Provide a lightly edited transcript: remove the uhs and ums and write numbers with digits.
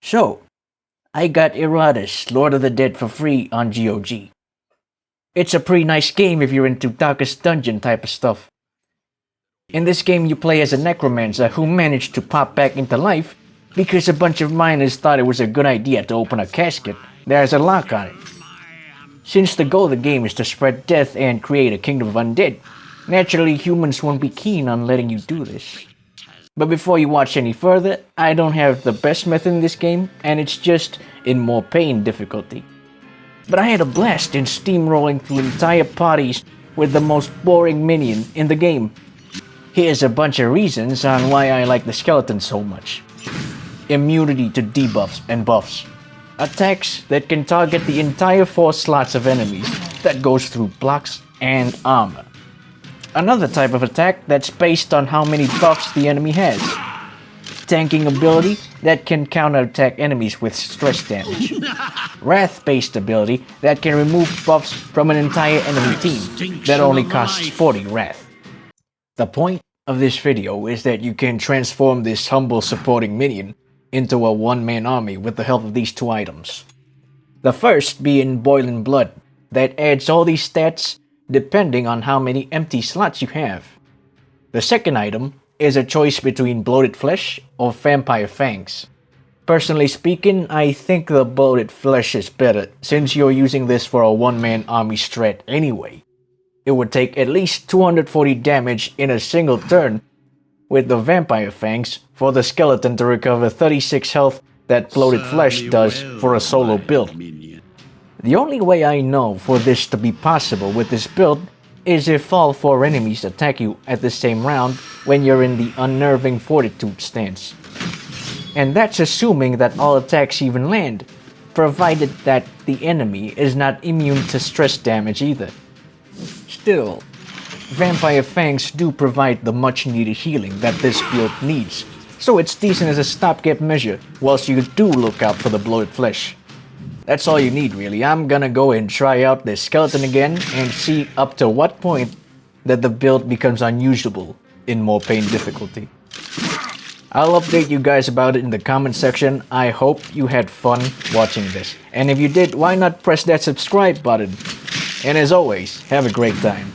So, I got Iratus, Lord of the Dead for free on GOG. It's a pretty nice game if you're into Darkest Dungeon type of stuff. In this game you play as a necromancer who managed to pop back into life because a bunch of miners thought it was a good idea to open a casket that has a lock on it. Since the goal of the game is to spread death and create a kingdom of undead, naturally humans won't be keen on letting you do this. But before you watch any further, I don't have the best method in this game, and it's just in more pain difficulty. But I had a blast in steamrolling through entire parties with the most boring minion in the game. Here's a bunch of reasons on why I like the skeleton so much. Immunity to debuffs and buffs. Attacks that can target the entire 4 slots of enemies that goes through blocks and armor. Another type of attack that's based on how many buffs the enemy has. Tanking ability that can counterattack enemies with stress damage. Wrath-based ability that can remove buffs from an entire enemy team that only costs 40 wrath. The point of this video is that you can transform this humble supporting minion into a one-man army with the help of these 2 items. The first being Boiling Blood, that adds all these stats depending on how many empty slots you have. The second item is a choice between Bloated Flesh or Vampire Fangs. Personally speaking, I think the Bloated Flesh is better since you're using this for a one-man army strat anyway. It would take at least 240 damage in a single turn, with the Vampire Fangs for the skeleton to recover 36 health that Bloated Flesh does for a solo build. The only way I know for this to be possible with this build is if all 4 enemies attack you at the same round when you're in the Unnerving Fortitude stance. And that's assuming that all attacks even land, provided that the enemy is not immune to stress damage either. Still, Vampire Fangs do provide the much needed healing that this build needs, so it's decent as a stopgap measure whilst you do look out for the Bloated Flesh. That's all you need really. I'm gonna go and try out this skeleton again and see up to what point that the build becomes unusable in more pain difficulty. I'll update you guys about it in the comment section. I hope you had fun watching this. And if you did, why not press that subscribe button? And as always, have a great time.